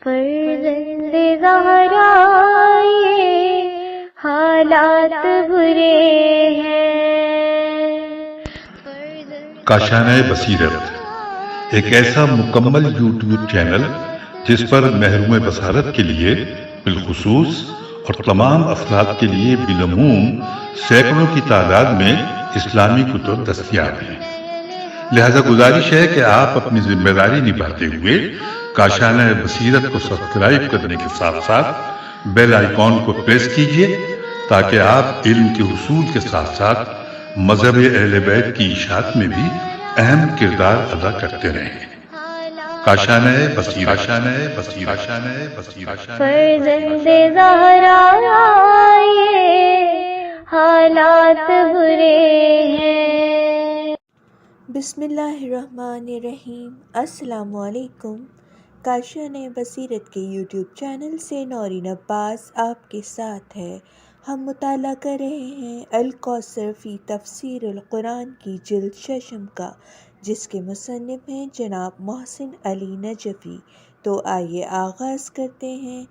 فرزند زہرا یہ حالات برے ہیں۔ کاشانۂ بصیرت ایک ایسا مکمل یوٹیوب چینل جس پر محروم بصارت کے لیے بالخصوص اور تمام افراد کے لیے بالعموم سینکڑوں کی تعداد میں اسلامی کتب دستیاب ہیں۔ لہذا گزارش ہے کہ آپ اپنی ذمہ داری نبھاتے ہوئے کاشانۂ بصیرت کو سبسکرائب کرنے کے ساتھ ساتھ بیل آئیکن کو پریس کیجیے تاکہ آپ علم کے حصول کے ساتھ ساتھ مذہب اہل بیت کی اشاعت میں بھی اہم کردار ادا کرتے رہیں۔ کاشانۂ بصیرت۔ فرزند زہرا یہ حالات برے ہیں۔ بسم اللہ الرحمن الرحیم۔ السلام علیکم۔ کاشانۂ بصیرت کے یوٹیوب چینل سے نورین عباس آپ کے ساتھ ہے۔ ہم مطالعہ کر رہے ہیں الکوثر فی تفسیر القرآن کی جلد ششم کا، جس کے مصنف ہیں جناب محسن علی نجفی۔ تو آئیے آغاز کرتے ہیں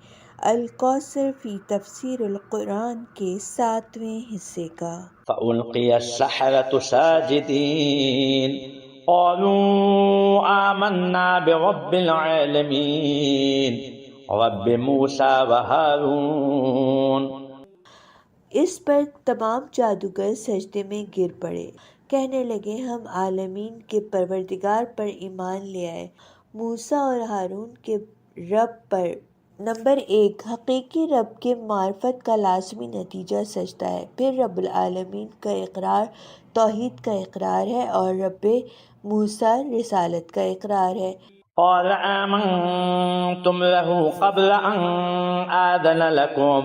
الکوثر فی تفسیر القرآن کے 7ویں حصے کا۔ فَأُلْقِيَ السَّحَرَةُ سَاجِدِينَ قَالُوا آمَنَّا بِرَبِّ الْعَالَمِينَ رَبِّ مُوسَىٰ وَهَارُونَ۔ اس پر تمام جادوگر سجدے میں گر پڑے، کہنے لگے ہم عالمین کے پروردگار پر ایمان لے آئے، موسیٰ اور ہارون کے رب پر۔ نمبر 1، حقیقی رب کے معرفت کا لازمی نتیجہ سجدہ ہے۔ پھر رب العالمین کا اقرار توحید کا اقرار ہے اور رب موسیٰ رسالت کا اقرار ہے۔ قال آمنتم له قبل أن آذن لكم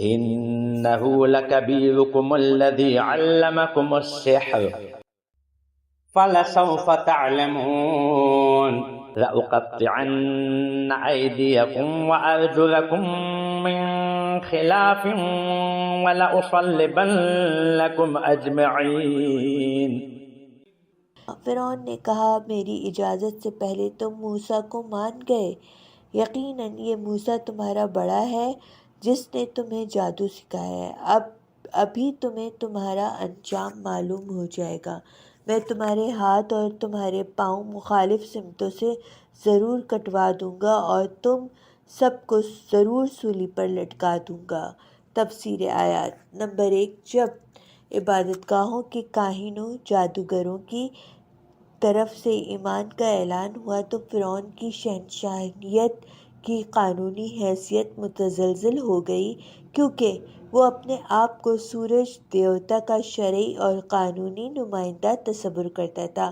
إنه لكبيركم الذي علمكم السحر فلسوف تعلمون لأقطعن أيديكم وأرجلكم من خلاف ولأصلبنكم أجمعين۔ فرعون نے کہا میری اجازت سے پہلے تم موسیٰ کو مان گئے، یقیناً یہ موسیٰ تمہارا بڑا ہے جس نے تمہیں جادو سکھایا ہے۔ ابھی تمہیں تمہارا انجام معلوم ہو جائے گا۔ میں تمہارے ہاتھ اور تمہارے پاؤں مخالف سمتوں سے ضرور کٹوا دوں گا اور تم سب کو ضرور سولی پر لٹکا دوں گا۔ تفسیر آیات۔ نمبر 1، جب عبادت گاہوں کے کاہنوں جادوگروں کی طرف سے ایمان کا اعلان ہوا تو فرعون کی شہنشاہیت کی قانونی حیثیت متزلزل ہو گئی، کیونکہ وہ اپنے آپ کو سورج دیوتا کا شرعی اور قانونی نمائندہ تصور کرتا تھا۔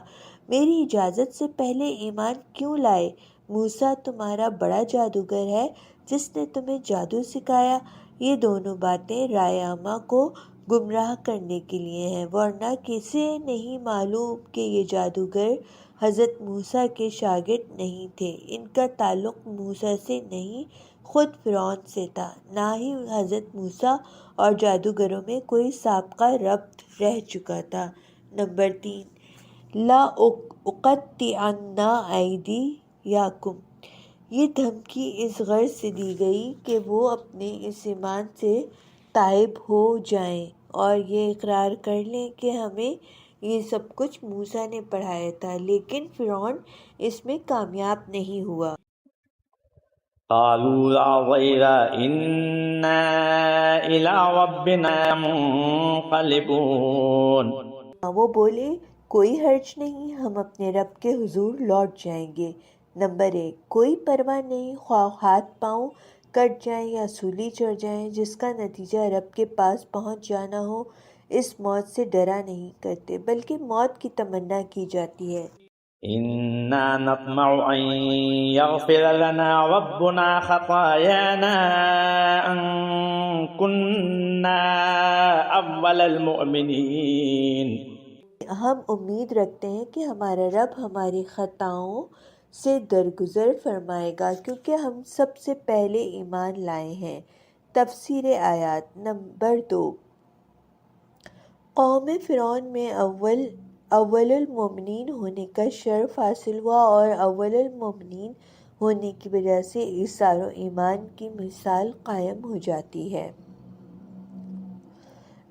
میری اجازت سے پہلے ایمان کیوں لائے؟ موسیٰ تمہارا بڑا جادوگر ہے جس نے تمہیں جادو سکھایا۔ یہ دونوں باتیں رائے عامہ کو گمراہ کرنے کے لیے ہیں، ورنہ کسے نہیں معلوم کہ یہ جادوگر حضرت موسیٰ کے شاگرد نہیں تھے۔ ان کا تعلق موسیٰ سے نہیں، خود فرعون سے تھا، نہ ہی حضرت موسیٰ اور جادوگروں میں کوئی سابقہ ربط رہ چکا تھا۔ نمبر 3، لا اقطعن ایدیکم۔ یہ دھمکی اس غرض سے دی گئی کہ وہ اپنے اس ایمان سے تائب ہو جائیں اور یہ اقرار کر لیں کہ ہمیں یہ سب کچھ موسیٰ نے پڑھایا تھا، لیکن فرعون اس میں کامیاب نہیں ہوا۔ قالوا لا ضير إنا إلى ربنا منقلبون۔ وہ بولے کوئی حرج نہیں، ہم اپنے رب کے حضور لوٹ جائیں گے۔ نمبر 1، کوئی پرواہ نہیں، خواہ ہاتھ پاؤں کٹ جائیں یا سولی چڑھ جائیں، جس کا نتیجہ رب کے پاس پہنچ جانا ہو، اس موت سے ڈرا نہیں کرتے بلکہ موت کی تمنا کی جاتی ہے۔ إنا نطمع أن يغفر لنا ربنا خطايانا أن كنا أول المؤمنين۔ ہم امید رکھتے ہیں کہ ہمارا رب ہماری خطاؤں سے درگزر فرمائے گا کیونکہ ہم سب سے پہلے ایمان لائے ہیں۔ تفسیر آیات۔ نمبر 2، قوم فرعون میں اول المومنین ہونے کا شرف حاصل ہوا اور اول المومنین ہونے کی وجہ سے ایثار و ایمان کی مثال قائم ہو جاتی ہے،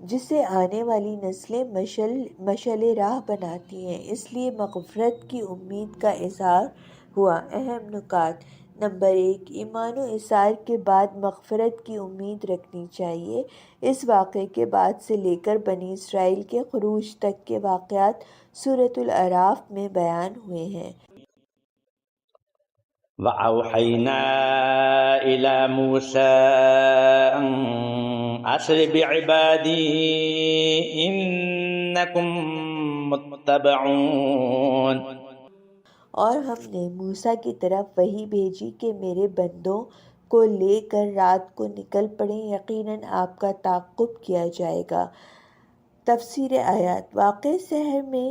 جسے آنے والی نسلیں مشعل راہ بناتی ہیں۔ اس لیے مغفرت کی امید کا اظہار ہوا۔ اہم نکات: نمبر 1، ایمان و ایثار کے بعد مغفرت کی امید رکھنی چاہیے۔ اس واقعے کے بعد سے لے کر بنی اسرائیل کے خروج تک کے واقعات سورۃ الاعراف میں بیان ہوئے ہیں۔ وَأَوْحَيْنَا إِلَى مُوسَىٰ أَنْ أَسْرِ بِعِبَادِي إِنَّكُمْ مُتَّبَعُونَ۔ اور ہم نے موسیٰ کی طرف وحی بھیجی کہ میرے بندوں کو لے کر رات کو نکل پڑیں، یقیناً آپ کا تعاقب کیا جائے گا۔ تفسیر آیات: واقعہ سحر میں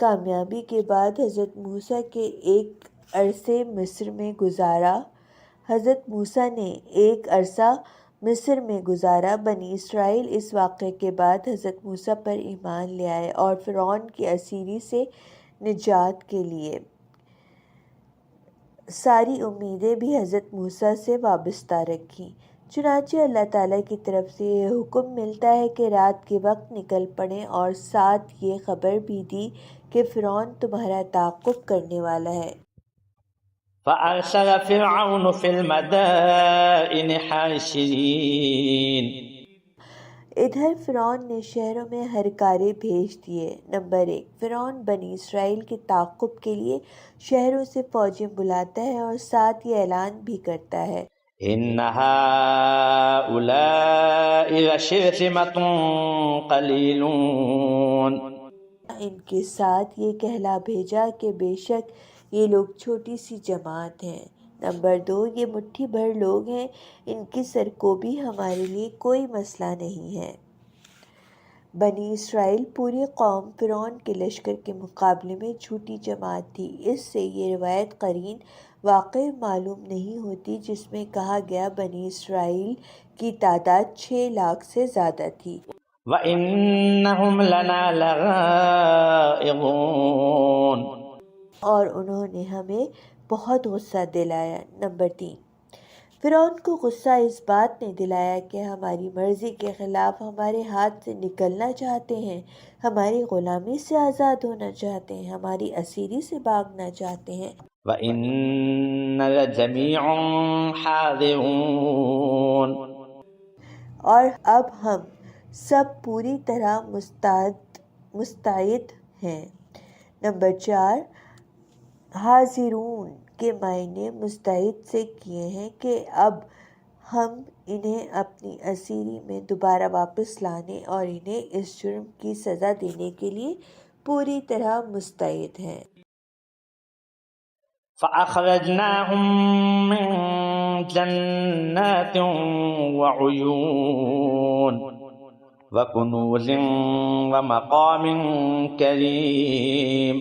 کامیابی کے بعد حضرت موسیٰ کے ایک عرصے مصر میں گزارا۔ حضرت موسیٰ نے ایک عرصہ مصر میں گزارا۔ بنی اسرائیل اس واقعے کے بعد حضرت موسیٰ پر ایمان لے آئے اور فرعون کی اسیری سے نجات کے لیے ساری امیدیں بھی حضرت موسیٰ سے وابستہ رکھیں۔ چنانچہ اللہ تعالیٰ کی طرف سے یہ حکم ملتا ہے کہ رات کے وقت نکل پڑیں، اور ساتھ یہ خبر بھی دی کہ فرعون تمہارا تعاقب کرنے والا ہے۔ فَأَرْسَلَ فِرْعَوْنُ فِي الْمَدَائِنِ حَاشِرِينَ۔ ادھر فرعون نے شہروں میں ہرکارے بھیج دیے۔ نمبر 1، فرعون بنی اسرائیل کے تعاقب کے لیے شہروں سے فوجیں بلاتا ہے اور ساتھ یہ اعلان بھی کرتا ہے، إِنَّ هَٰؤُلَاءِ لَشِرْذِمَةٌ قَلِيلُونَ۔ ان کے ساتھ یہ کہلا بھیجا کہ بے شک یہ لوگ چھوٹی سی جماعت ہیں۔ نمبر 2، یہ مٹھی بھر لوگ ہیں، ان کی سرکوبی ہمارے لیے کوئی مسئلہ نہیں ہے۔ بنی اسرائیل پوری قوم فرعون کے لشکر کے مقابلے میں چھوٹی جماعت تھی۔ اس سے یہ روایت قرین واقع معلوم نہیں ہوتی جس میں کہا گیا بنی اسرائیل کی تعداد 6 لاکھ سے زیادہ تھی۔ وَإِنَّهُمْ لَنَا لَغَائِظُونَ۔ اور انہوں نے ہمیں بہت غصہ دلایا۔ نمبر 3، فرعون کو غصہ اس بات نے دلایا کہ ہماری مرضی کے خلاف ہمارے ہاتھ سے نکلنا چاہتے ہیں، ہماری غلامی سے آزاد ہونا چاہتے ہیں، ہماری اسیری سے بھاگنا چاہتے ہیں۔ وَإِنَّ لَجَمِيعٌ حَاذِرُونَ۔ اور اب ہم سب پوری طرح مستعد ہیں۔ نمبر 4، حاضرون کے معنی مستعد سے کیے ہیں کہ اب ہم انہیں اپنی اسیری میں دوبارہ واپس لانے اور انہیں اس جرم کی سزا دینے کے لیے پوری طرح مستعد ہیں۔ فَأَخْرَجْنَاهُم مِّن جَنَّاتٍ وَعُيُونٍ وَكُنُوزٍ وَمَقَامٍ كَرِيمٍ۔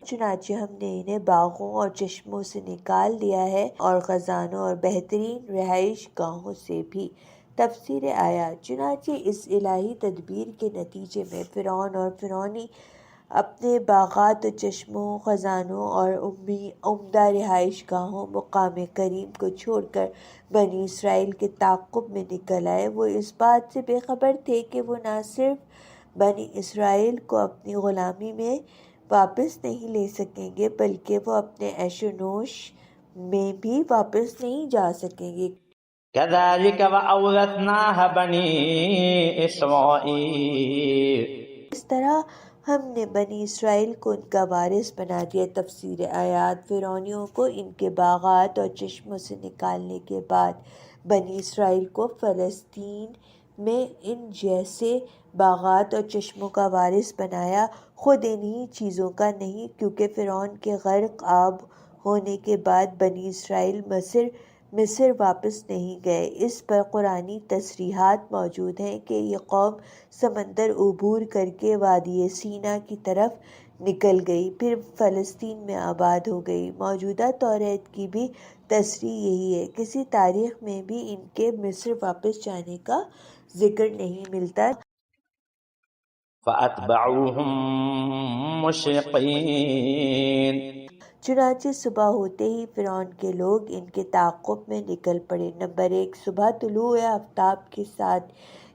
چنانچہ ہم نے انہیں باغوں اور چشموں سے نکال دیا ہے اور خزانوں اور بہترین رہائش گاہوں سے بھی۔ تفسیر آیات: چنانچہ اس الہی تدبیر کے نتیجے میں فرعون اور فرعونی اپنے باغات و چشموں، خزانوں اور عمدہ رہائش گاہوں مقام کریم کو چھوڑ کر بنی اسرائیل کے تعاقب میں نکل آئے۔ وہ اس بات سے بے خبر تھے کہ وہ نہ صرف بنی اسرائیل کو اپنی غلامی میں واپس نہیں لے سکیں گے بلکہ وہ اپنے عیش و نوش میں بھی واپس نہیں جا سکیں گے۔ كَذَلِكَ وَأَوْرَثْنَاهَا بَنِي إِسْرَائِيلَ۔ اس طرح ہم نے بنی اسرائیل کو ان کا وارث بنا دیا۔ تفسیر آیات: فرعونیوں کو ان کے باغات اور چشموں سے نکالنے کے بعد بنی اسرائیل کو فلسطین میں ان جیسے باغات اور چشموں کا وارث بنایا، خود انہی چیزوں کا نہیں، کیونکہ فرعون کے غرق آب ہونے کے بعد بنی اسرائیل مصر واپس نہیں گئے۔ اس پر قرآنی تصریحات موجود ہیں کہ یہ قوم سمندر عبور کر کے وادی سینا کی طرف نکل گئی، پھر فلسطین میں آباد ہو گئی۔ موجودہ توریت کی بھی تصریح یہی ہے۔ کسی تاریخ میں بھی ان کے مصر واپس جانے کا ذکر نہیں ملتا۔ فَأَتْبَعُوهُم مُّشْرِقِينَ۔ چنانچہ صبح ہوتے ہی فرعون کے لوگ ان کے تعاقب میں نکل پڑے۔ نمبر 1، صبح طلوع آفتاب کے ساتھ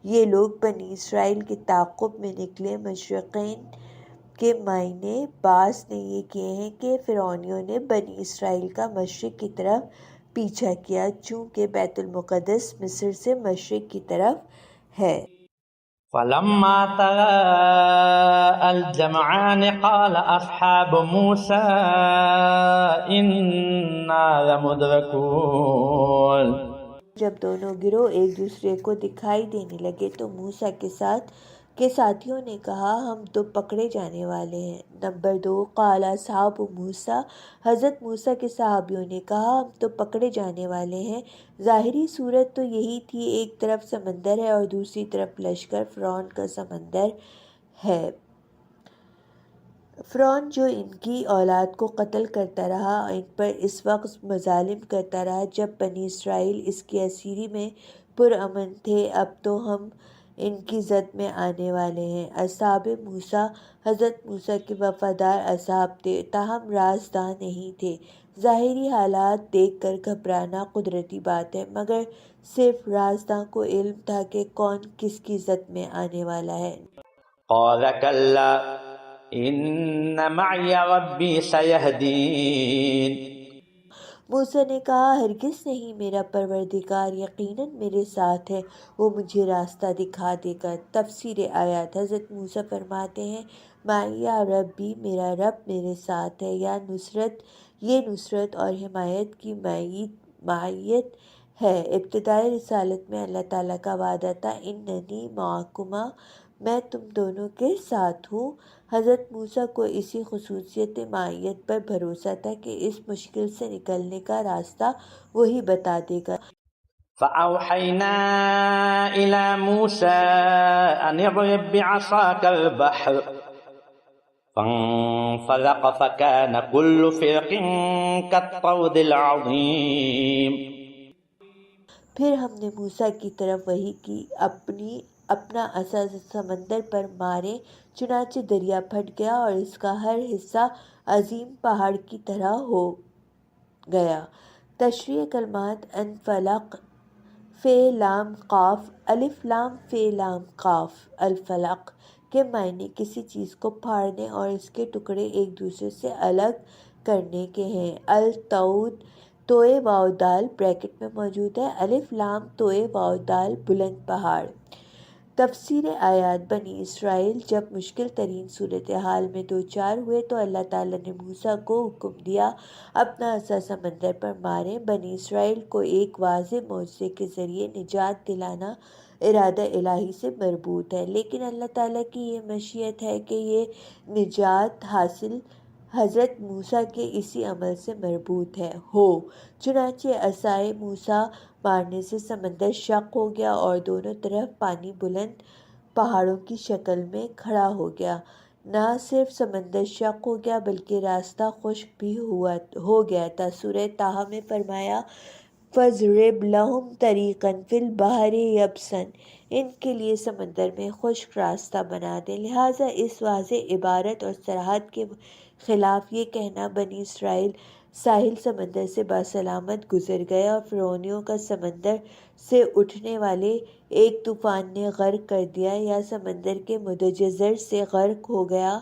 یہ لوگ بنی اسرائیل کے تعاقب میں نکلے۔ مشرقین کے معنی بعض نے یہ کیے ہیں کہ فرعونیوں نے بنی اسرائیل کا مشرق کی طرف پیچھا کیا، چونکہ بیت المقدس مصر سے مشرق کی طرف ہے۔ فلما تراءى الجمعان قال أصحاب موسى إنا لمدركون۔ جب دونوں گروہ ایک دوسرے کو دکھائی دینے لگے تو موسیٰ کے ساتھیوں نے کہا ہم تو پکڑے جانے والے ہیں۔ نمبر 2، قال اصحاب موسیٰ، حضرت موسیٰ کے صحابیوں نے کہا ہم تو پکڑے جانے والے ہیں۔ ظاہری صورت تو یہی تھی، ایک طرف سمندر ہے اور دوسری طرف لشکر فرعون کا سمندر ہے۔ فرعون جو ان کی اولاد کو قتل کرتا رہا، ان پر اس وقت مظالم کرتا رہا جب بنی اسرائیل اس کی اسیری میں پرامن تھے، اب تو ہم ان کی زد میں آنے والے ہیں۔ اصحاب موسیٰ حضرت موسیٰ کے وفادار اصحاب تھے، تاہم رازداں نہیں تھے۔ ظاہری حالات دیکھ کر گھبرانا قدرتی بات ہے، مگر صرف رازداں کو علم تھا کہ کون کس کی زد میں آنے والا ہے۔ قال كلا إن معي ربي سيهدين۔ موسیٰ نے کہا ہرگز نہیں، میرا پروردگار یقیناً میرے ساتھ ہے، وہ مجھے راستہ دکھا دے گا۔ تفسیر آیات، حضرت موسیٰ فرماتے ہیں معی ربی، میرا رب میرے ساتھ ہے، یہ نصرت اور حمایت کی معیت ہے۔ ابتدائی رسالت میں اللہ تعالیٰ کا وعدہ تھا اننی معکما، میں تم دونوں کے ساتھ ہوں۔ حضرت موسیٰ کو اسی خصوصیت معیت پر بھروسہ تھا کہ اس مشکل سے نکلنے کا راستہ وہی بتا دے گا۔ فأوحينا إلى موسى أن اضرب بعصاك البحر فانفلق فكان كل فرق كالطود العظيم۔ پھر ہم نے موسیٰ کی طرف وحی کی اپنا عصا سمندر پر مارے، چنانچہ دریا پھٹ گیا اور اس کا ہر حصہ عظیم پہاڑ کی طرح ہو گیا۔ تشریح کلمات انفلق، فے لام قاف، الف لام فے لام قاف، الفلق کے معنی کسی چیز کو پھاڑنے اور اس کے ٹکڑے ایک دوسرے سے الگ کرنے کے ہیں۔ الطود، توئے واو دال بریکٹ میں موجود ہے، الف لام توئے واو دال بلند پہاڑ۔ تفسیر آیات، بنی اسرائیل جب مشکل ترین صورتحال میں دوچار ہوئے تو اللہ تعالیٰ نے موسیٰ کو حکم دیا اپنا عصا سمندر پر ماریں۔ بنی اسرائیل کو ایک واضح معجزے کے ذریعے نجات دلانا ارادہ الہی سے مربوط ہے، لیکن اللہ تعالیٰ کی یہ مشیت ہے کہ یہ نجات حاصل حضرت موسیٰ کے اسی عمل سے مربوط ہو۔ چنانچہ عصائے موسیٰ مارنے سے سمندر شق ہو گیا اور دونوں طرف پانی بلند پہاڑوں کی شکل میں کھڑا ہو گیا۔ نہ صرف سمندر شق ہو گیا بلکہ راستہ خشک بھی ہو گیا تھا۔ سورہ طٰہٰ میں فرمایا فَاضْرِبْ لَهُمْ طَرِيقًا فِي الْبَحْرِ يَبَسًا، ان کے لیے سمندر میں خشک راستہ بنا دیں۔ لہٰذا اس واضح عبارت اور صراحت کے خلاف یہ کہنا بنی اسرائیل ساحل سمندر سے باسلامت گزر گئے اور فرعونیوں کا سمندر سے اٹھنے والے ایک طوفان نے غرق کر دیا یا سمندر کے متجزر سے غرق ہو گیا،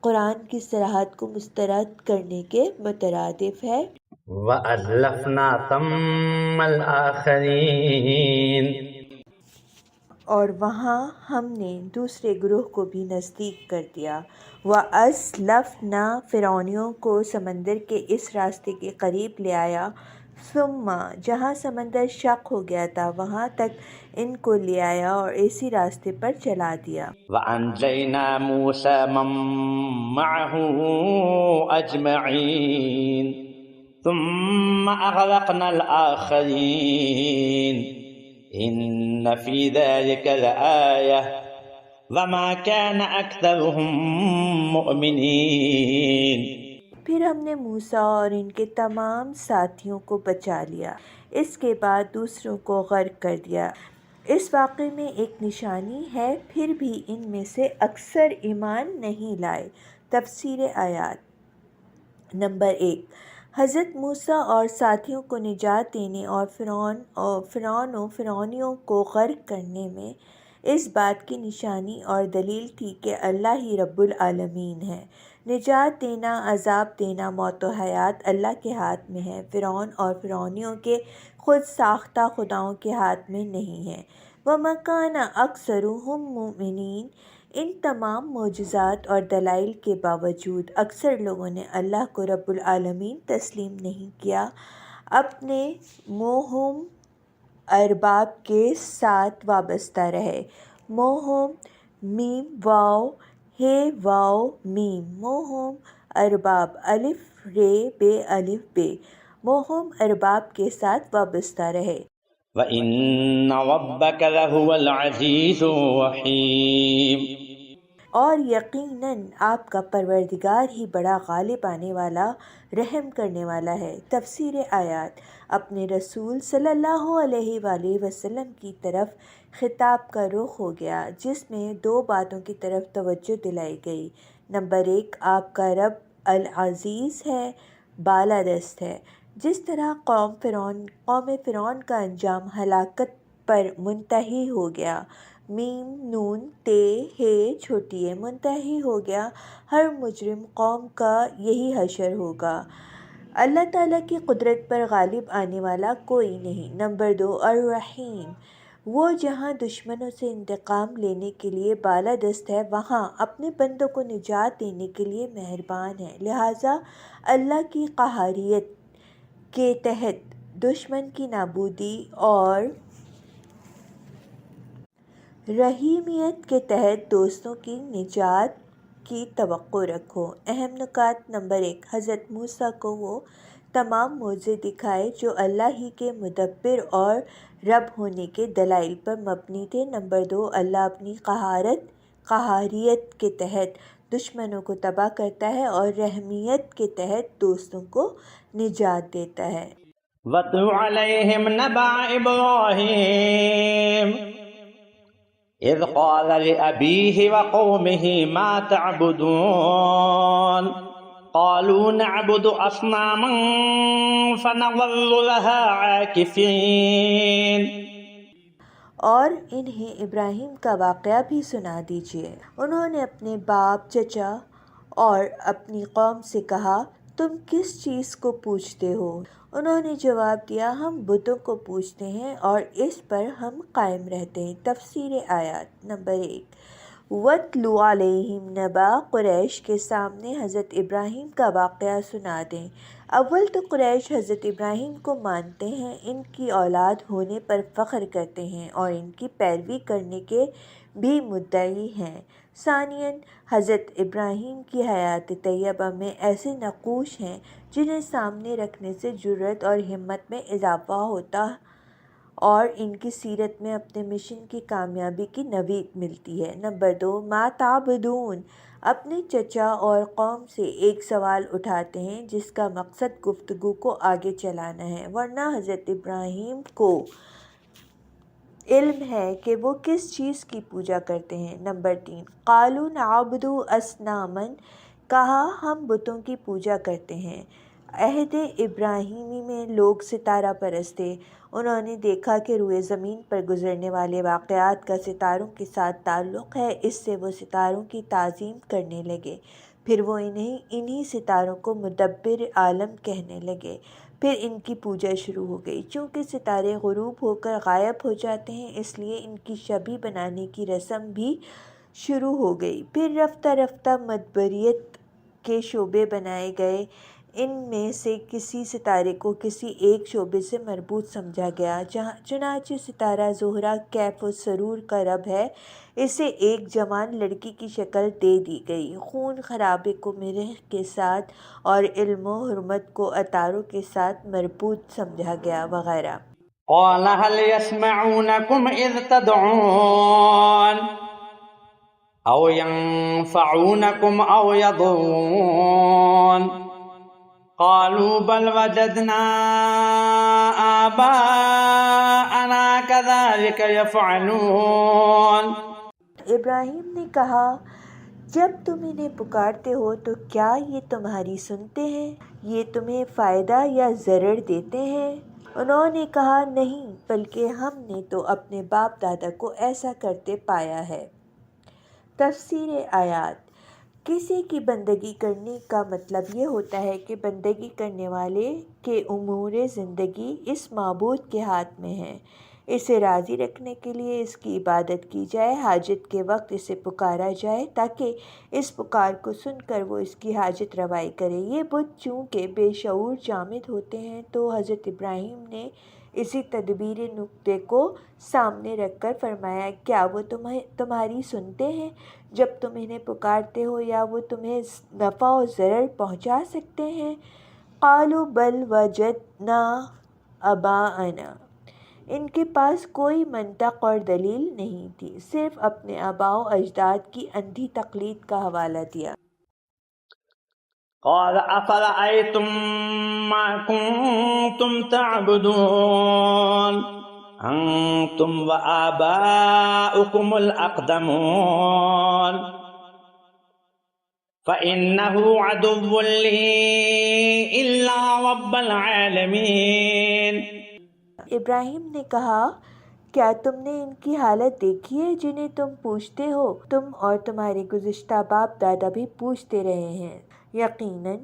قرآن کی صراحت کو مسترد کرنے کے مترادف ہے۔ وَأَزْلَفْنَا ثَمَّ الْآخَرِينَ، اور وہاں ہم نے دوسرے گروہ کو بھی نزدیک کر دیا۔ وَأَزْلَفْنَا، فرعونیوں کو سمندر کے اس راستے کے قریب لے آیا، ثم، جہاں سمندر شق ہو گیا تھا وہاں تک ان کو لے آیا اور اسی راستے پر چلا دیا۔ وَأَنْجَيْنَا مُوسَى مَن مَّعَهُ أَجْمَعِينَ ثُمَّ أَغْرَقْنَا الْآخَرِينَ إِنَّ فِي ذَلِكَ لَآيَةً وَمَا كَانَ أَكْثَرُهُم مُّؤْمِنِينَ۔ پھر ہم نے موسیٰ اور ان کے تمام ساتھیوں کو بچا لیا، اس کے بعد دوسروں کو غرق کر دیا۔ اس واقعے میں ایک نشانی ہے، پھر بھی ان میں سے اکثر ایمان نہیں لائے۔ تفسیر آیات، نمبر 1، حضرت موسیٰ اور ساتھیوں کو نجات دینے اور فرعون و فرعونیوں کو غرق کرنے میں اس بات کی نشانی اور دلیل تھی کہ اللہ ہی رب العالمین ہے۔ نجات دینا، عذاب دینا، موت و حیات اللہ کے ہاتھ میں ہے، فرعون اور فرعونیوں کے خود ساختہ خداؤں کے ہاتھ میں نہیں ہے۔ وَمَا كَانَ أَكْثَرُهُم مُؤْمِنِينَ۔ ان تمام معجزات اور دلائل کے باوجود اکثر لوگوں نے اللہ کو رب العالمین تسلیم نہیں کیا، اپنے موہوم ارباب کے ساتھ وابستہ رہے۔ موہوم میم واو ہے واو میم، موہوم ارباب الف رے بے الف بے، موہوم ارباب کے ساتھ وابستہ رہے۔ وَإِنَّ رَبَّكَ لَهُوَ الْعَزِيزُ الرَّحِيمُ۔ اور یقیناً آپ کا پروردگار ہی بڑا غالب آنے والا، رحم کرنے والا ہے۔ تفسیر آیات۔ اپنے رسول صلی اللہ علیہ وآلہ وسلم کی طرف خطاب کا رخ ہو گیا، جس میں 2 باتوں کی طرف توجہ دلائی گئی۔ نمبر 1، آپ کا رب العزیز ہے، بالادست ہے۔ جس طرح قوم فرعون کا انجام ہلاکت پر منتہی ہو گیا، میم نون تے ہے چھوٹی ہے، منتہی ہو گیا، ہر مجرم قوم کا یہی حشر ہوگا۔ اللہ تعالیٰ کی قدرت پر غالب آنے والا کوئی نہیں۔ نمبر 2، الرحیم، وہ جہاں دشمنوں سے انتقام لینے کے لیے بالادست ہے، وہاں اپنے بندوں کو نجات دینے کے لیے مہربان ہے۔ لہٰذا اللہ کی قہاریت کے تحت دشمن کی نابودی اور رحیمیت کے تحت دوستوں کی نجات کی توقع رکھو۔ اہم نکات۔ نمبر 1، حضرت موسیٰ کو وہ تمام معجزے دکھائے جو اللہ ہی کے مدبر اور رب ہونے کے دلائل پر مبنی تھے۔ نمبر 2، اللہ اپنی قہاریت کے تحت دشمنوں کو تباہ کرتا ہے اور رحمیت کے تحت دوستوں کو نجات دیتا ہے۔ وَاتْلُ عَلَيْهِمْ نَبَأَ إِبْرَاهِيمَ إِذْ قَالَ لِأَبِيهِ وَقَوْمِهِ مَا تَعْبُدُونَ قَالُوا نَعْبُدُ أَصْنَامًا فَنَظَلُّ لَهَا عَاكِفِينَ۔ اور انہیں ابراہیم کا واقعہ بھی سنا دیجیے۔ انہوں نے اپنے باپ، چچا اور اپنی قوم سے کہا، تم کس چیز کو پوجتے ہو؟ انہوں نے جواب دیا، ہم بتوں کو پوجتے ہیں اور اس پر ہم قائم رہتے ہیں۔ تفسیر آیات۔ نمبر 1، وَاتْلُ عَلَيْهِمْ نَبَأَ، قریش کے سامنے حضرت ابراہیم کا واقعہ سنا دیں۔ اول تو قریش حضرت ابراہیم کو مانتے ہیں، ان کی اولاد ہونے پر فخر کرتے ہیں اور ان کی پیروی کرنے کے بھی مدعی ہیں۔ ثانیاً، حضرت ابراہیم کی حیات طیبہ میں ایسے نقوش ہیں جنہیں سامنے رکھنے سے جرأت اور ہمت میں اضافہ ہوتا اور ان کی سیرت میں اپنے مشن کی کامیابی کی نوید ملتی ہے۔ نمبر 2، ما تعبدون، اپنے چچا اور قوم سے ایک سوال اٹھاتے ہیں جس کا مقصد گفتگو کو آگے چلانا ہے، ورنہ حضرت ابراہیم کو علم ہے کہ وہ کس چیز کی پوجا کرتے ہیں۔ نمبر 3، قالوا نعبد اصناما، کہا ہم بتوں کی پوجا کرتے ہیں۔ عہد ابراہیمی میں لوگ ستارہ پرست تھے۔ انہوں نے دیکھا کہ روئے زمین پر گزرنے والے واقعات کا ستاروں کے ساتھ تعلق ہے، اس سے وہ ستاروں کی تعظیم کرنے لگے، پھر وہ انہی ستاروں کو مدبر عالم کہنے لگے، پھر ان کی پوجا شروع ہو گئی۔ چونکہ ستارے غروب ہو کر غائب ہو جاتے ہیں، اس لیے ان کی شبیہ بنانے کی رسم بھی شروع ہو گئی۔ پھر رفتہ رفتہ مدبریت کے شعبے بنائے گئے، ان میں سے کسی ستارے کو کسی ایک شعبے سے مربوط سمجھا گیا۔ چنانچہ ستارہ زہرہ کیف و سرور کا رب ہے، اسے ایک جوان لڑکی کی شکل دے دی گئی، خون خرابے کو مرح کے ساتھ اور علم و حرمت کو عطاروں کے ساتھ مربوط سمجھا گیا، وغیرہ۔ قال هل يسمعونكم إذ تدعون أو ينفعونكم أو يضرون قالوا بل وجدنا آباءنا كذلك يفعلون۔ ابراہیم نے کہا، جب تم انہیں پکارتے ہو تو کیا یہ تمہاری سنتے ہیں؟ یہ تمہیں فائدہ یا ضرر دیتے ہیں؟ انہوں نے کہا نہیں، بلکہ ہم نے تو اپنے باپ دادا کو ایسا کرتے پایا ہے۔ تفسیر آیات۔ کسی کی بندگی کرنے کا مطلب یہ ہوتا ہے کہ بندگی کرنے والے کے امور زندگی اس معبود کے ہاتھ میں ہیں، اسے راضی رکھنے کے لیے اس کی عبادت کی جائے، حاجت کے وقت اسے پکارا جائے تاکہ اس پکار کو سن کر وہ اس کی حاجت روائی کرے۔ یہ بت چونکہ بے شعور جامد ہوتے ہیں تو حضرت ابراہیم نے اسی تدبیری نکتے کو سامنے رکھ کر فرمایا، کیا وہ تمہاری سنتے ہیں جب تم انہیں پکارتے ہو، یا وہ تمہیں نفع و ضرر پہنچا سکتے ہیں؟ قالوا بل وجدنا آباءنا۔ ان کے پاس کوئی منطق اور دلیل نہیں تھی، صرف اپنے آباء و اجداد کی اندھی تقلید کا حوالہ دیا۔ قال أفرأيتم ما كنتم تعبدون أنتم وآباؤكم الأقدمون فإنه عدو لي إلا رب العالمين۔ ابراہیم نے کہا، کیا تم نے ان کی حالت دیکھی ہے جنہیں تم پوچھتے ہو؟ تم اور تمہارے گزشتہ باپ دادا بھی پوچھتے رہے ہیں، یقیناً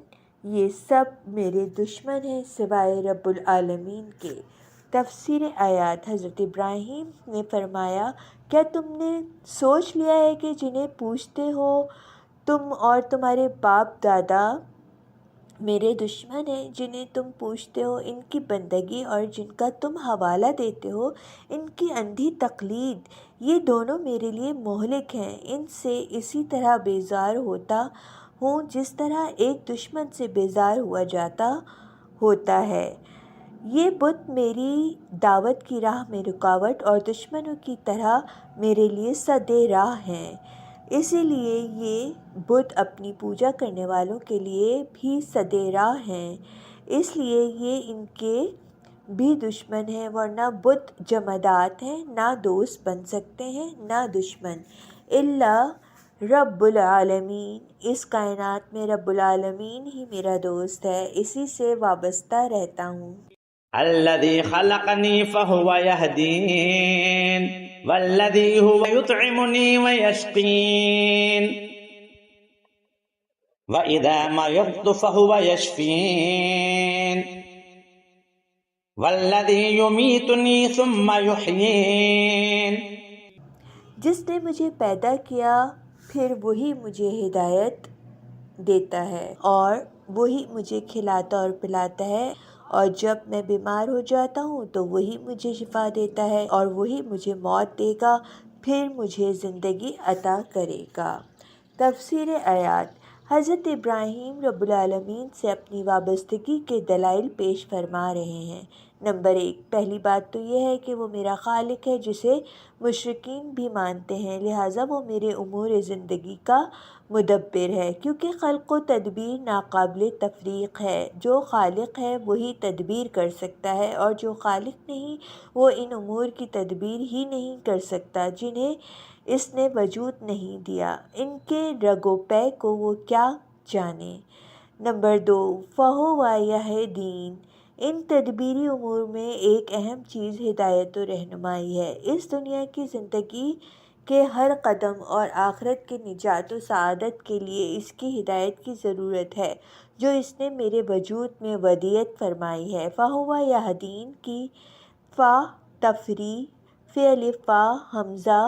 یہ سب میرے دشمن ہیں سوائے رب العالمین کے۔ تفسیر آیات۔ حضرت ابراہیم نے فرمایا، کیا تم نے سوچ لیا ہے کہ جنہیں پوچھتے ہو تم اور تمہارے باپ دادا میرے دشمن ہیں؟ جنہیں تم پوچھتے ہو ان کی بندگی اور جن کا تم حوالہ دیتے ہو ان کی اندھی تقلید، یہ دونوں میرے لیے مہلک ہیں۔ ان سے اسی طرح بیزار ہوتا ہوں جس طرح ایک دشمن سے بیزار ہوا جاتا ہوتا ہے۔ یہ بت میری دعوت کی راہ میں رکاوٹ اور دشمنوں کی طرح میرے لیے سد راہ ہیں، اسی لیے یہ بت اپنی پوجا کرنے والوں کے لیے بھی سد راہ ہیں، اس لیے یہ ان کے بھی دشمن ہیں، ورنہ بت جمادات ہیں، نہ دوست بن سکتے ہیں نہ دشمن۔ اللہ رب العالمین، اس کائنات میں رب العالمین ہی میرا دوست ہے، اسی سے وابستہ رہتا ہوں۔ الذي خلقني فهو يهدين والذي هو يطعمني ويسقين وإذا مرضت فهو يشفين والذي يميتني ثم يحيين۔ جس نے مجھے پیدا کیا پھر وہی مجھے ہدایت دیتا ہے اور وہی مجھے کھلاتا اور پلاتا ہے، اور جب میں بیمار ہو جاتا ہوں تو وہی مجھے شفا دیتا ہے اور وہی مجھے موت دے گا پھر مجھے زندگی عطا کرے گا۔ تفسیر آیات۔ حضرت ابراہیم رب العالمین سے اپنی وابستگی کے دلائل پیش فرما رہے ہیں۔ نمبر 1، پہلی بات تو یہ ہے کہ وہ میرا خالق ہے جسے مشرکین بھی مانتے ہیں، لہٰذا وہ میرے امور زندگی کا مدبر ہے، کیونکہ خلق و تدبیر ناقابل تفریق ہے۔ جو خالق ہے وہی تدبیر کر سکتا ہے، اور جو خالق نہیں وہ ان امور کی تدبیر ہی نہیں کر سکتا جنہیں اس نے وجود نہیں دیا، ان کے رگ و پے کو وہ کیا جانے۔ نمبر 2، فَهُوَ يَهْدِينِ۔ ان تدبیری امور میں ایک اہم چیز ہدایت و رہنمائی ہے۔ اس دنیا کی زندگی کے ہر قدم اور آخرت کے نجات و سعادت کے لیے اس کی ہدایت کی ضرورت ہے جو اس نے میرے وجود میں ودیعت فرمائی ہے۔ فَهُوَ يَهْدِينِ کی فا تفریع، فعل فا حمزہ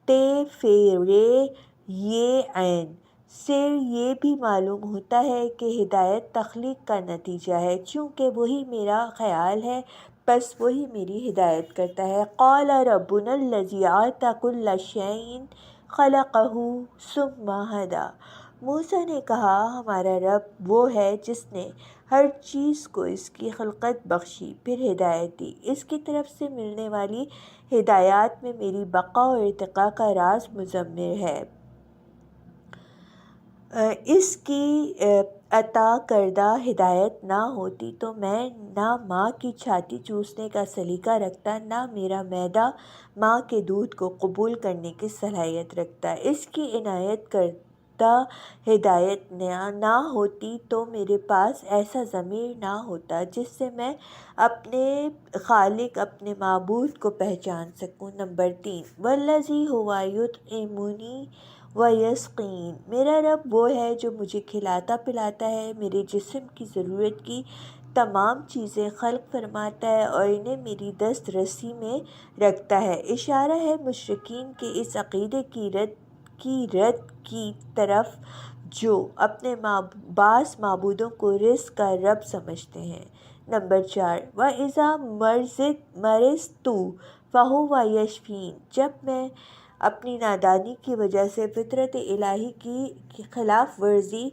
تے فیرے یہ عین سے یہ بھی معلوم ہوتا ہے کہ ہدایت تخلیق کا نتیجہ ہے، چونکہ وہی میرا خیال ہے بس وہی میری ہدایت کرتا ہے۔ قال ربنا الذی اعطی کل شیء خلقہ ثم ھدی۔ موسیٰ نے کہا، ہمارا رب وہ ہے جس نے ہر چیز کو اس کی خلقت بخشی پھر ہدایت دی۔ اس کی طرف سے ملنے والی ہدایات میں میری بقا و ارتقاء کا راز مضمر ہے۔ اس کی عطا کردہ ہدایت نہ ہوتی تو میں نہ ماں کی چھاتی چوسنے کا سلیقہ رکھتا، نہ میرا معدہ ماں کے دودھ کو قبول کرنے کی صلاحیت رکھتا۔ اس کی عنایت یافتہ ہدایت نہ ہوتی تو میرے پاس ایسا ضمیر نہ ہوتا جس سے میں اپنے خالق اپنے معبود کو پہچان سکوں۔ نمبر 3، والذی ہوا یطعمنی ویسقین، میرا رب وہ ہے جو مجھے کھلاتا پلاتا ہے، میرے جسم کی ضرورت کی تمام چیزیں خلق فرماتا ہے اور انہیں میری دست رسی میں رکھتا ہے۔ اشارہ ہے مشرکین کے اس عقیدے کی رد کی طرف جو اپنے بعض معبودوں کو رزق کا رب سمجھتے ہیں۔ نمبر 4، وَإِذَا مَرِضْتُ فَهُوَ يَشْفِينِ، جب میں اپنی نادانی کی وجہ سے فطرت الہی کی خلاف ورزی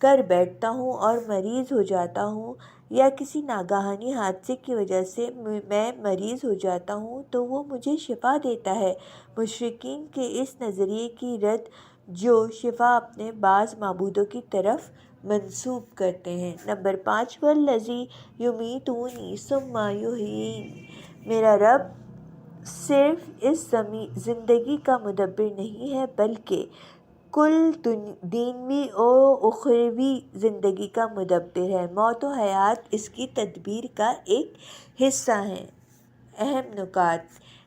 کر بیٹھتا ہوں اور مریض ہو جاتا ہوں یا کسی ناگہانی حادثے کی وجہ سے میں مریض ہو جاتا ہوں تو وہ مجھے شفا دیتا ہے۔ مشرکین کے اس نظریے کی رد جو شفا اپنے بعض معبودوں کی طرف منسوب کرتے ہیں۔ نمبر 5، والذی یمیتنی ثم یحیین، میرا رب صرف اس زندگی کا مدبر نہیں ہے بلکہ کل دینوی و اخروی زندگی کا مدبر ہے۔ موت و حیات اس کی تدبیر کا ایک حصہ ہیں۔ اہم نکات۔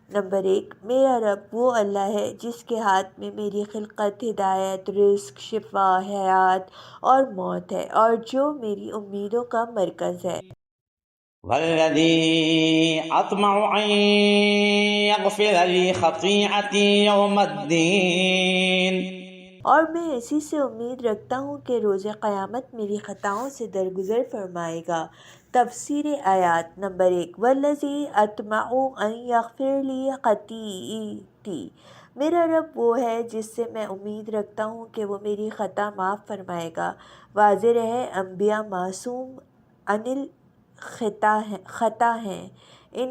نمبر 1، میرا رب وہ اللہ ہے جس کے ہاتھ میں میری خلقت، ہدایت، رزق، شفا، حیات اور موت ہے اور جو میری امیدوں کا مرکز ہے۔ والذی اطمع ان یغفر لی خطیئتی یوم الدین، اور میں اسی سے امید رکھتا ہوں کہ روز قیامت میری خطاؤں سے درگزر فرمائے گا۔ تفسیر آیات۔ نمبر 1، والذی اطمع ان یغفر لی خطیئتی، میرا رب وہ ہے جس سے میں امید رکھتا ہوں کہ وہ میری خطا معاف فرمائے گا۔ واضح رہے انبیاء معصوم عن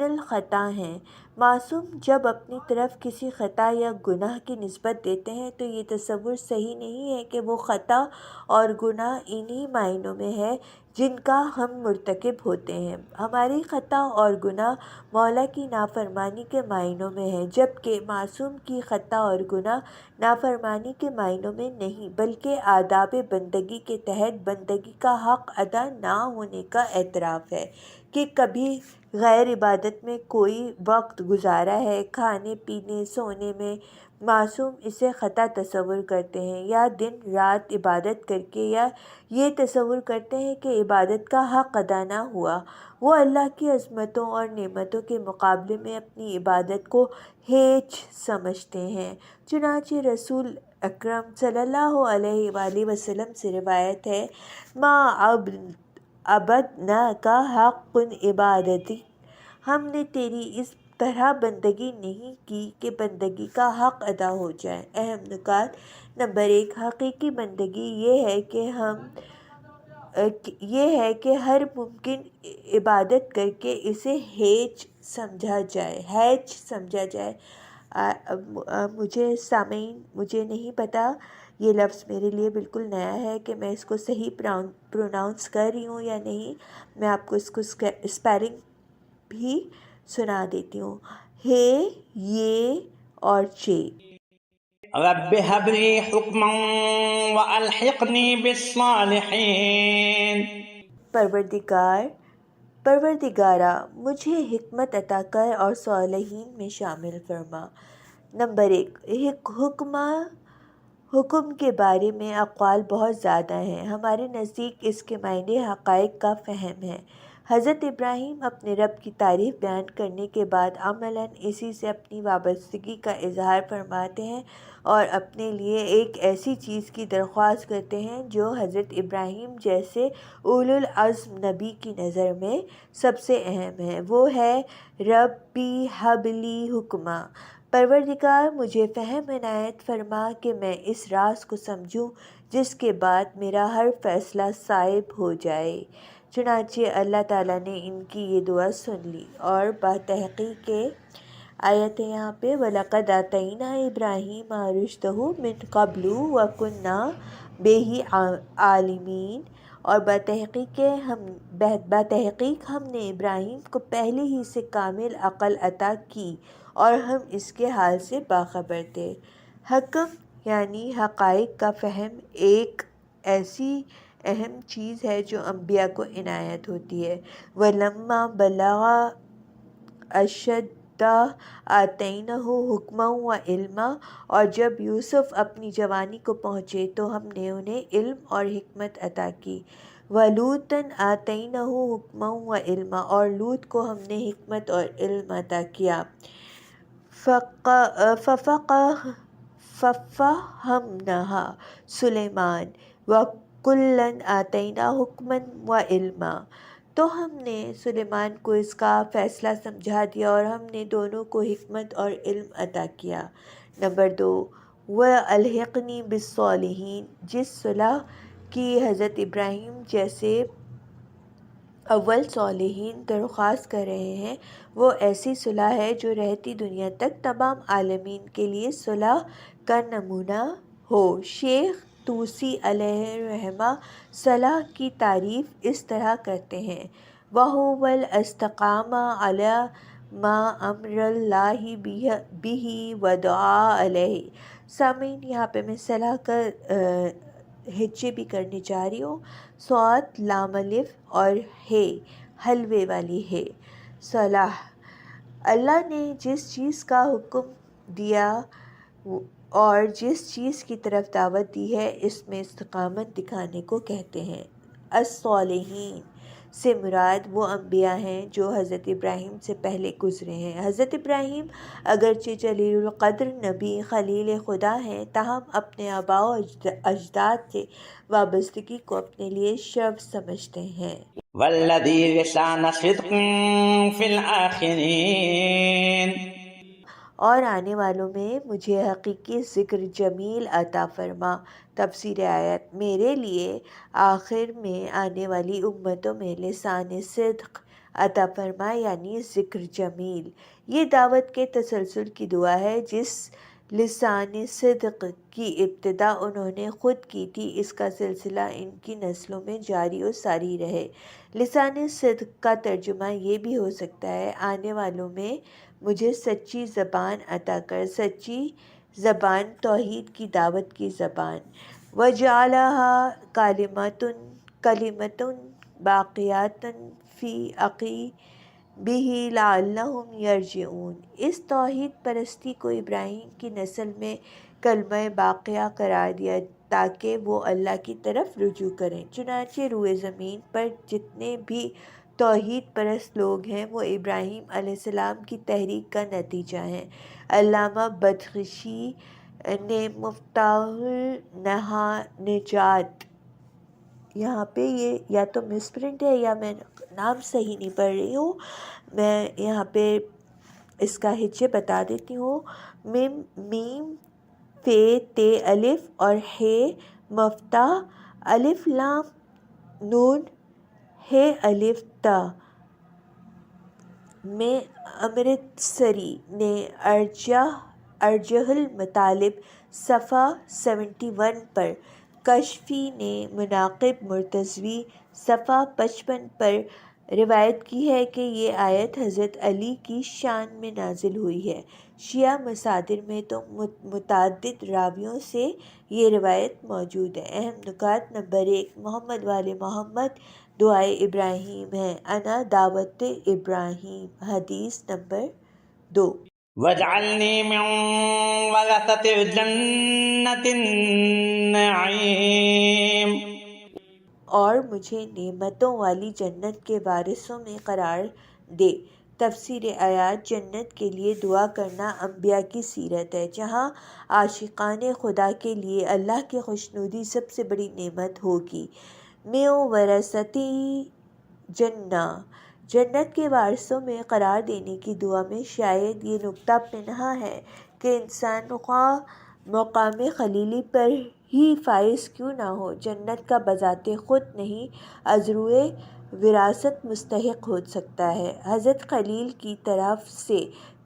الخطا ہیں۔ معصوم جب اپنی طرف کسی خطا یا گناہ کی نسبت دیتے ہیں تو یہ تصور صحیح نہیں ہے کہ وہ خطا اور گناہ انہی معنوں میں ہے جن کا ہم مرتکب ہوتے ہیں۔ ہماری خطا اور گناہ مولا کی نافرمانی کے معنوں میں ہے، جبکہ معصوم کی خطا اور گناہ نافرمانی کے معنوں میں نہیں بلکہ آداب بندگی کے تحت بندگی کا حق ادا نہ ہونے کا اعتراف ہے کہ کبھی غیر عبادت میں کوئی وقت گزارا ہے، کھانے پینے سونے میں۔ معصوم اسے خطا تصور کرتے ہیں یا دن رات عبادت کر کے یا یہ تصور کرتے ہیں کہ عبادت کا حق ادا نہ ہوا۔ وہ اللہ کی عظمتوں اور نعمتوں کے مقابلے میں اپنی عبادت کو ہیچ سمجھتے ہیں۔ چنانچہ رسول اکرم صلی اللہ علیہ وآلہ وسلم سے روایت ہے، ما عبدناک حق عبادتی، ہم نے تیری اس طرح بندگی نہیں کی کہ بندگی کا حق ادا ہو جائے۔ اہم نکات۔ نمبر 1، حقیقی بندگی یہ ہے کہ ہر ممکن عبادت کر کے اسے ہیچ سمجھا جائے۔ مجھے نہیں پتا، یہ لفظ میرے لیے بالکل نیا ہے کہ میں اس کو صحیح پروناؤنس کر رہی ہوں یا نہیں۔ میں آپ کو اس کو اسپیلنگ بھی سنا دیتی ہوں۔ ہے، یہ اور چے۔ رب هب لی حکما والحقنی بالصالحین، پروردگارا مجھے حکمت عطا کر اور صالحین میں شامل فرما۔ نمبر 1، حکم کے بارے میں اقوال بہت زیادہ ہیں۔ ہمارے نزدیک اس کے معنی حقائق کا فہم ہے۔ حضرت ابراہیم اپنے رب کی تعریف بیان کرنے کے بعد عملاً اسی سے اپنی وابستگی کا اظہار فرماتے ہیں اور اپنے لیے ایک ایسی چیز کی درخواست کرتے ہیں جو حضرت ابراہیم جیسے اولو العزم نبی کی نظر میں سب سے اہم ہے، وہ ہے ربی ہب لی حکما، پروردگار مجھے فہم عنایت فرما کہ میں اس راز کو سمجھوں جس کے بعد میرا ہر فیصلہ صائب ہو جائے۔ چنانچہ اللہ تعالیٰ نے ان کی یہ دعا سن لی اور بتحقیق آیت ہے یہاں پہ، وَلَقَدْ آتَيْنَا إِبْرَاهِيمَ رُشْدَهُ مِن قَبْلُ وَكُنَّا بِهِ عَالِمِينَ، اور بتحقیق ہم نے ابراہیم کو پہلے ہی سے کامل عقل عطا کی اور ہم اس کے حال سے باخبر تھے۔ حکم یعنی حقائق کا فہم ایک ایسی اہم چیز ہے جو انبیاء کو عنایت ہوتی ہے۔ وَلَمَّا بَلَغَ أَشَدَّ آتَيْنَاهُ حُکْمًا وَعِلْمًا، اور جب یوسف اپنی جوانی کو پہنچے تو ہم نے انہیں علم اور حکمت عطا کی۔ وَلُوطًا آتَيْنَاهُ حُکْمًا وَعِلْمًا، اور لوط کو ہم نے حکمت اور علم عطا کیا۔ فَفَّهَّمْنَاهَا سُلَیمان وَکُلًّا آتَیْنَا حُکْمًا وَعِلْمًا، تو ہم نے سلیمان کو اس کا فیصلہ سمجھا دیا اور ہم نے دونوں کو حکمت اور علم عطا کیا۔ نمبر 2، وَأَلْحِقْنِی بِالصَّالِحِینَ، جس صلح کی حضرت ابراہیم جیسے اول صالحین درخواست کر رہے ہیں، وہ ایسی صلح ہے جو رہتی دنیا تک تمام عالمین کے لیے صلح کا نمونہ ہو۔ شیخ طوسی علیہ الرحمہ صلح کی تعریف اس طرح کرتے ہیں: وَهُوَ الِاسْتِقَامَةُ عَلَىٰ مَا أَمَرَ اللَّهُ بِهِ وَدَعَا عَلَيْهِ۔ سامعین، یہاں پہ میں صلح کا ہجے بھی کرنے جا رہی ہوں، صاد لام الف اور ہے حلوے والی ہے۔ صلح، اللہ نے جس چیز کا حکم دیا اور جس چیز کی طرف دعوت دی ہے، اس میں استقامت دکھانے کو کہتے ہیں۔ الصالحین سے مراد وہ انبیاء ہیں جو حضرت ابراہیم سے پہلے گزرے ہیں۔ حضرت ابراہیم اگرچہ جلیل القدر نبی خلیل خدا ہیں، تاہم اپنے آباء و اجداد سے وابستگی کو اپنے لیے شرف سمجھتے ہیں۔ والذی لسان صدق فی الآخرین، اور آنے والوں میں مجھے حقیقی ذکر جمیل عطا فرما۔ تفسیر آیت: میرے لیے آخر میں آنے والی امتوں میں لسان صدق عطا فرما، یعنی ذکر جمیل۔ یہ دعوت کے تسلسل کی دعا ہے۔ جس لسان صدق کی ابتدا انہوں نے خود کی تھی، اس کا سلسلہ ان کی نسلوں میں جاری و ساری رہے۔ لسان صدق کا ترجمہ یہ بھی ہو سکتا ہے: آنے والوں میں مجھے سچی زبان عطا کر۔ سچی زبان توحید کی دعوت کی زبان۔ وَجَعَلَهَا کَلِمَةٌ بَاقِیَةً فِی عَقِبِہ لَعَلَّهُمْ یَرْجِعُونَ، اس توحید پرستی کو ابراہیم کی نسل میں کلمہ باقیہ قرار دیا تاکہ وہ اللہ کی طرف رجوع کریں۔ چنانچہ روئے زمین پر جتنے بھی توحید پرست لوگ ہیں، وہ ابراہیم علیہ السلام کی تحریک کا نتیجہ ہیں۔ علامہ بدخشی نے مفتاح النجات، یہاں پہ یہ یا تو مس پرنٹ ہے یا میں نام صحیح نہیں پڑھ رہی ہوں، میں یہاں پہ اس کا ہجے بتا دیتی ہوں: میم فے تے الف اور ہے مفتاح، الف لام نون ہے الف تا۔ میں امرتسری نے ارجح المطالب صفحہ 71 پر، کشفی نے مناقب مرتضوی صفحہ 55 پر روایت کی ہے کہ یہ آیت حضرت علی کی شان میں نازل ہوئی ہے۔ شیعہ مصادر میں تو متعدد راویوں سے یہ روایت موجود ہے۔ اہم نکات: نمبر 1، محمد وآل محمد دعائے ابراہیم ہے۔ انا دعوت ابراہیم، حدیث نمبر 2۔ وَاجْعَلْنِی مِنْ وَرَثَةِ جَنَّةِ النَّعِیمِ، اور مجھے نعمتوں والی جنت کے وارثوں میں قرار دے۔ تفسیر آیات: جنت کے لیے دعا کرنا انبیاء کی سیرت ہے۔ جہاں عاشقان خدا کے لیے اللہ کی خوشنودی سب سے بڑی نعمت ہوگی۔ مِنْ وَرَثَةِ جنہ، جنت کے وارثوں میں قرار دینے کی دعا میں شاید یہ نکتہ پنہاں ہے کہ انسان خواہ مقام خلیلی پر ہی فائز کیوں نہ ہو، جنت کا بذات خود نہیں ازروئے وراثت مستحق ہو سکتا ہے۔ حضرت خلیل کی طرف سے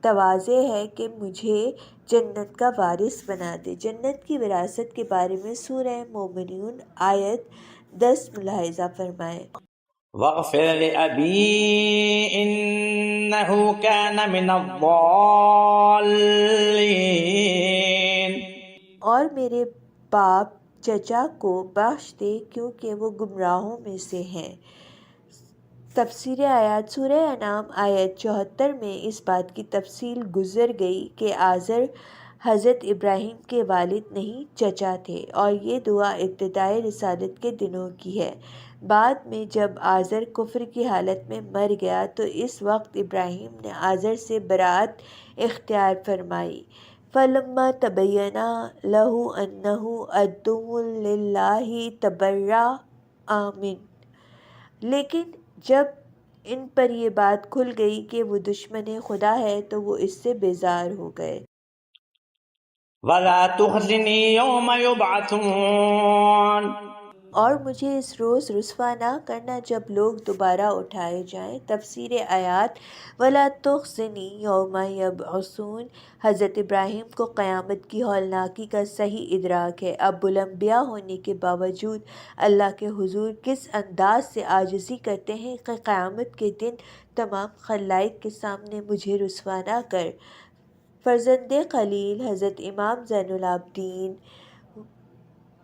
تواضع ہے کہ مجھے جنت کا وارث بنا دے۔ جنت کی وراثت کے بارے میں سورہ مومنون آیت 10 ملاحظہ فرمائیں۔ وَاغْفِرْ لِأَبِی إِنَّهُ كَانَ مِنَ الضَّالِّینَ، اور میرے باپ چچا کو بخش دے کیونکہ وہ گمراہوں میں سے ہیں۔ تفسیر آیات سورہ انعام آیت 74 میں اس بات کی تفصیل گزر گئی کہ آزر حضرت ابراہیم کے والد نہیں چچا تھے، اور یہ دعا ابتدائی رسالت کے دنوں کی ہے۔ بعد میں جب آزر کفر کی حالت میں مر گیا تو اس وقت ابراہیم نے آزر سے برات اختیار فرمائی۔ فَلَمَّا تَبَيَّنَ لَهُ أَنَّهُ عَدُوٌّ لِلَّهِ تَبَرَّأَ مِنْهُ، لیکن جب ان پر یہ بات کھل گئی کہ وہ دشمن خدا ہے تو وہ اس سے بیزار ہو گئے۔ وَلَا تُخْزِنِي يَوْمَ يُبْعَثُونَ، اور مجھے اس روز رسوا نہ کرنا جب لوگ دوبارہ اٹھائے جائیں۔ تفسیر آیات وَلَا تُخْزِنِي يَوْمَ يُبْعَثُونَ حضرت ابراہیم کو قیامت کی ہولناکی کا صحیح ادراک ہے۔ ابو الانبیاء ہونے کے باوجود اللہ کے حضور کس انداز سے عاجزی کرتے ہیں کہ قیامت کے دن تمام خلائق کے سامنے مجھے رسوا نہ کر۔ فرزند خلیل حضرت امام زین العابدین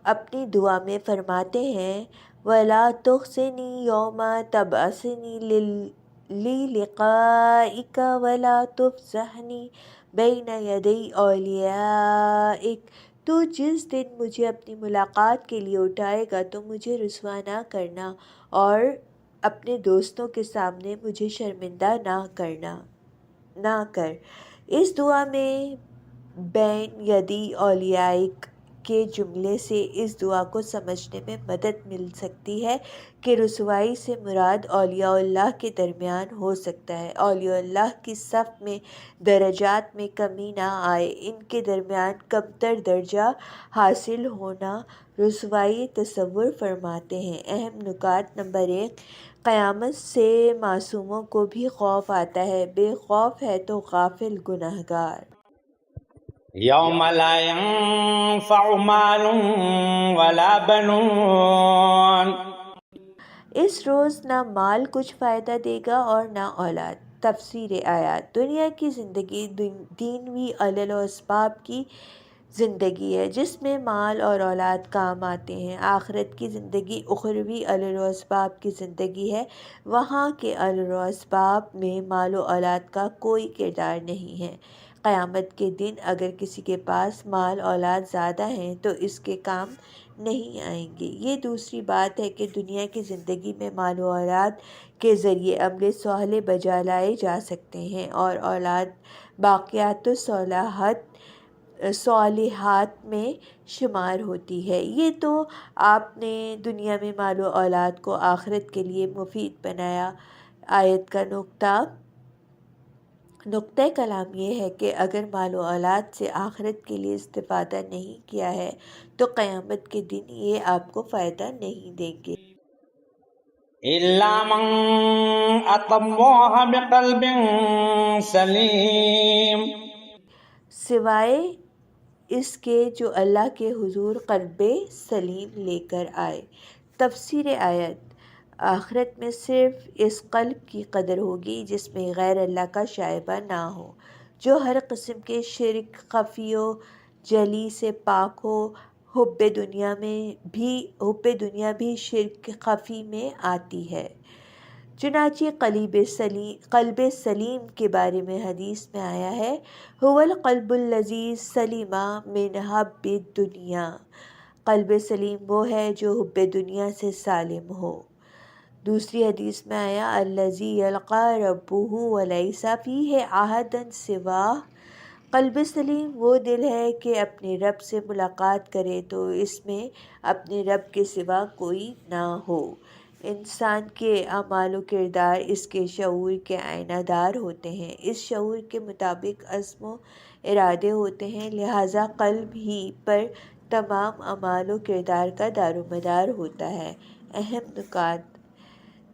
اپنی دعا میں فرماتے ہیں وَلَا تُخْزِنِي يَوْمَ تَبْعَثُنِي لِلِقَائِكَ وَلَا تُفْضِحْنِي بَيْنَ يَدَيْ أَوْلِيَائِكَ، تو جس دن مجھے اپنی ملاقات کے لیے اٹھائے گا تو مجھے رسوا نہ کرنا اور اپنے دوستوں کے سامنے مجھے شرمندہ نہ کر۔ اس دعا میں بین یدی اولیائک کے جملے سے اس دعا کو سمجھنے میں مدد مل سکتی ہے کہ رسوائی سے مراد اولیاء اللہ کے درمیان ہو سکتا ہے۔ اولیاء اللہ کی صف میں درجات میں کمی نہ آئے، ان کے درمیان کمتر درجہ حاصل ہونا رسوائی تصور فرماتے ہیں۔ اہم نکات: نمبر 1، قیامت سے معصوموں کو بھی خوف آتا ہے، بے خوف ہے تو غافل گنہگار۔ يَوْمَ لَا يَنفَعُ مَالٌ وَلَا بَنُونَ، اس روز نہ مال کچھ فائدہ دے گا اور نہ اولاد۔ تفسیر آیات دنیا کی زندگی دینوی علل و اسباب کی زندگی ہے جس میں مال اور اولاد کام آتے ہیں۔ آخرت کی زندگی اخروی علل و اسباب کی زندگی ہے، وہاں کے علل و اسباب میں مال و اولاد کا کوئی کردار نہیں ہے۔ قیامت کے دن اگر کسی کے پاس مال اولاد زیادہ ہیں تو اس کے کام نہیں آئیں گے۔ یہ دوسری بات ہے کہ دنیا کی زندگی میں مال و اولاد کے ذریعے عمل صالح بجا لائے جا سکتے ہیں اور اولاد باقیات صالحات میں شمار ہوتی ہے۔ یہ تو آپ نے دنیا میں مال و اولاد کو آخرت کے لیے مفید بنایا۔ آیت کا نقطہ کلام یہ ہے کہ اگر مال و اولاد سے آخرت کے لیے استفادہ نہیں کیا ہے تو قیامت کے دن یہ آپ کو فائدہ نہیں دیں گے۔ إِلَّا مَنْ أَتَى اللَّهَ بِقَلْبٍ سَلِيمٍ، سوائے اس کے جو اللہ کے حضور قلب سلیم لے کر آئے۔ تفسیر آیت آخرت میں صرف اس قلب کی قدر ہوگی جس میں غیر اللہ کا شائبہ نہ ہو، جو ہر قسم کے شرک خفی و جلی سے پاک ہو۔ حب دنیا بھی شرک خفی میں آتی ہے۔ چنانچہ قلب سلیم کے بارے میں حدیث میں آیا ہے هو القلب الذی سلم من حب الدنیا، قلب سلیم وہ ہے جو حب دنیا سے سالم ہو۔ دوسری حدیث میں آیا الذی یلقی ربہ ولیس فیہ احد سواہ، قلب سلیم وہ دل ہے کہ اپنے رب سے ملاقات کرے تو اس میں اپنے رب کے سوا کوئی نہ ہو۔ انسان کے اعمال و کردار اس کے شعور کے آئینہ دار ہوتے ہیں، اس شعور کے مطابق عزم و ارادے ہوتے ہیں، لہٰذا قلب ہی پر تمام اعمال و کردار کا دار و مدار ہوتا ہے۔ اہم نکات: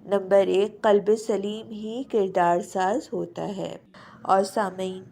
نمبر 1، قلب سلیم ہی کردار ساز ہوتا ہے۔ اور سامعین